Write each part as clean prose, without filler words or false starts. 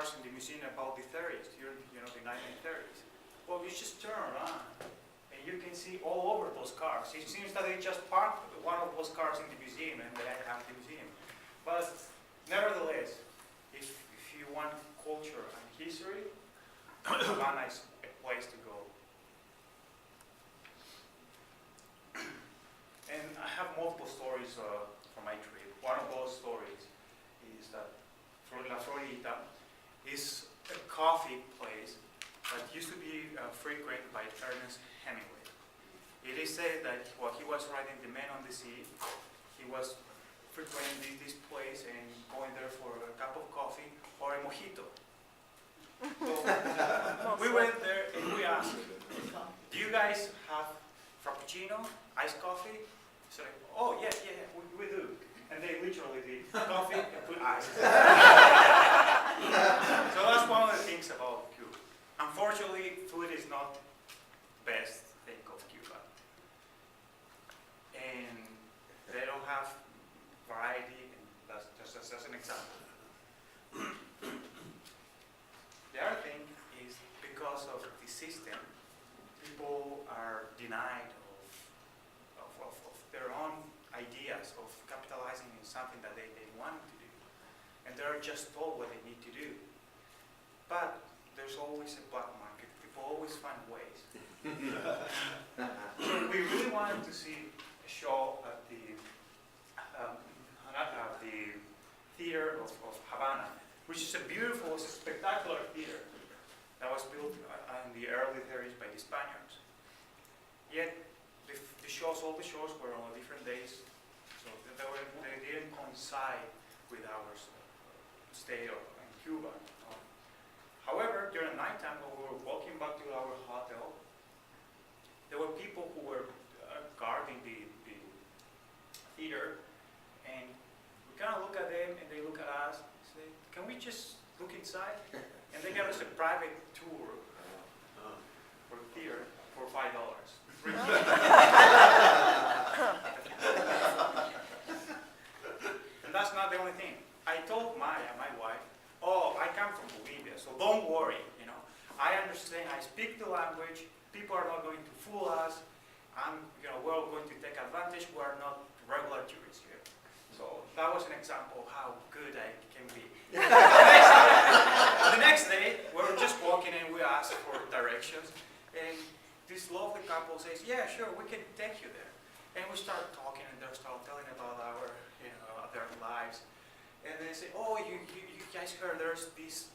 cars in the museum about the 30s, during the 1930s. Well, you just turn around and you can see all over those cars. It seems that they just parked one of those cars in the museum and they have the museum. But nevertheless, if you want culture and history, Havana is a place to go. And I have multiple stories from my trip. One of those stories is that La Florida is a coffee place that used to be frequented by Ernest Hemingway. It is said that while he was writing The Man on the Sea, he was frequenting this place and going there for a cup of coffee or a mojito. So we went there and we asked, do you guys have frappuccino, iced coffee? So, oh, yeah, we do. And they literally did coffee and put ice. So that's one of the things about Cuba. Unfortunately, food is not the best thing of Cuba. And they don't have variety, and that's just an example. The other thing is because of the system, people are denied of their own ideas of capitalizing in something that they want to do. And they're just told what they need to do. But there's always a black market. People always find ways. So we really wanted to see a show at the theater of Havana, which is a beautiful, spectacular theater that was built in the early 30s by the Spaniards. Yet all the shows were on different days, so they didn't coincide with our stay in Cuba. However, during nighttime, when we were walking back to our hotel, there were people who were guarding the theater, and we kind of look at them, and they look at us, and say, "Can we just look inside?" And they gave us a private tour for the theater for $5. And that's not the only thing. I told Maya, my wife, "Oh, I come from Bolivia, so don't worry. I understand. I speak the language. People are not going to fool us. We're all going to take advantage. We're not regular tourists here." So that was an example of how good I can be. The next day, we were just walking and we asked for directions, and this lovely couple says, "Yeah, sure, we can take you there." And we started talking, and they started telling about their lives. And they say, "Oh, you guys heard there's this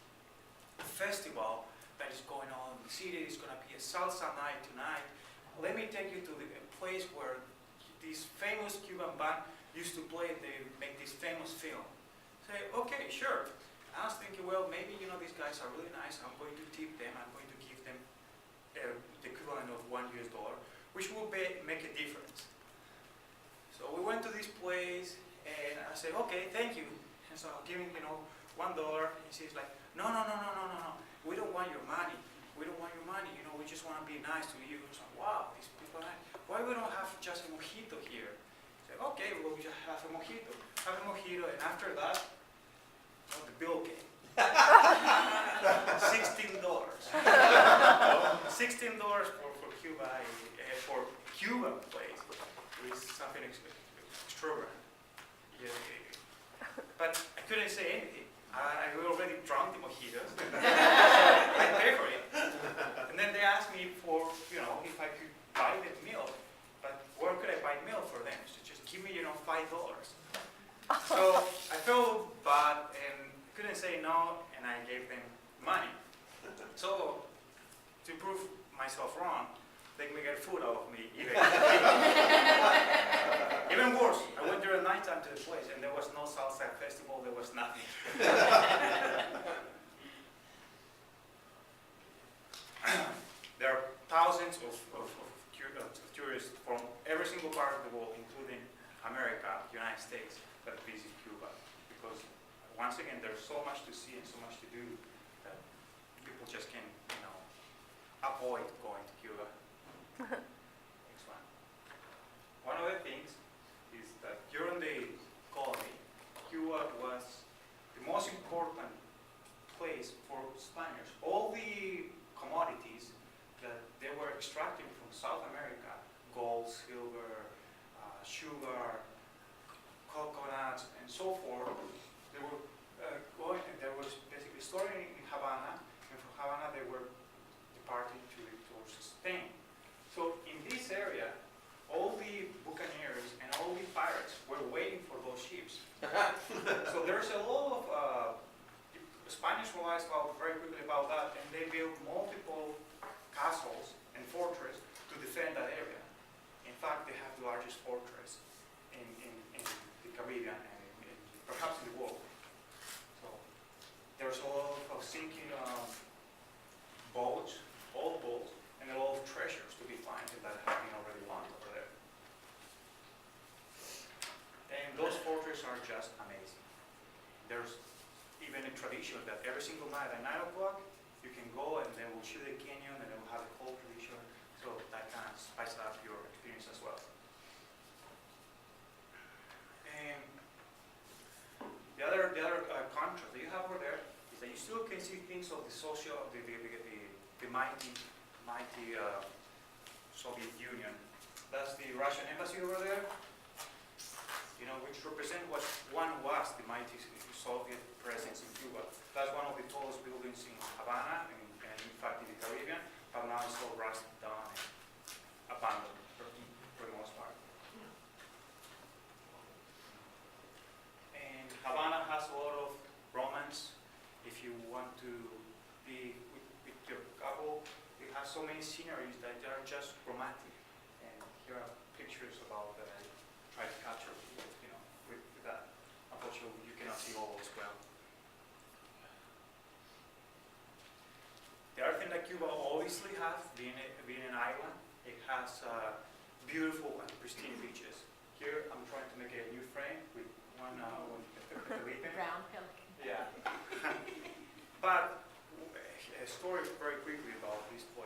festival that is going on in the city. It's going to be a salsa night tonight. Let me take you to the place where this famous Cuban band used to play. They make this famous film." Say, "Okay, sure." I was thinking, well, maybe these guys are really nice. I'm going to tip them. I'm going to give them the equivalent of $1, which will make a difference. So we went to this place, and I said, "Okay, thank you." And so I'm giving $1. He says like, No. We don't want your money. We don't want your money. We just want to be nice to you." So, wow, these people are nice. Why we don't have just a mojito here? I said, "Okay, we'll just have a mojito." Have a mojito, and after that, the bill came. $16. $16 for Cuba, for Cuban place, is something extraordinary. Yeah. But I couldn't say anything. I already drunk the mojitos. I paid for it. And then they asked me for, if I could buy the milk. But where could I buy milk for them? So just give me, $5. So I felt bad and couldn't say no, and I gave them money. So to prove myself wrong, they may get food out of me. Even worse, I went during nighttime to the place, and there was no salsa festival. There was nothing. There are thousands of tourists from every single part of the world, including America, the United States, that visit Cuba. Because once again, there's so much to see and so much to do that people just can't, avoid going to Cuba. Next one. One of the things is that during the colony, Cuba was the most important place for Spaniards. All the commodities that they were extracting from South America, gold, silver, sugar, coconuts, and so forth, they were going, and they were basically storing in Havana, and from Havana they were departing towards Spain. So in this area, all the buccaneers and all the pirates were waiting for those ships. So there's a lot of the Spanish realized very quickly about that, and they built multiple castles and fortresses to defend that area. In fact, they have the largest fortress in the Caribbean and perhaps in the world. So there's a lot of sinking boats, old boats, and a lot of treasures to be found that have been already won over there. And those fortresses are just amazing. There's even a tradition that every single night at 9 o'clock, you can go and they will shoot a canyon and they will have a whole tradition. So that kind of spices up your experience as well. And the other contrast that you have over there is that you still can see things of the the mighty Soviet Union. That's the Russian embassy over there, which represent what one was the mighty Soviet presence in Cuba. That's one of the tallest buildings in Havana and in fact in the Caribbean, but now it's all rusted down and abandoned for the most part. And Havana has a lot of romance. If you want to be with your couple, it has so many sceneries that they are just romantic. And here are pictures about that I try to capture, with that. Unfortunately, you cannot see all as well. The other thing that Cuba obviously has, being an island, it has beautiful and pristine beaches.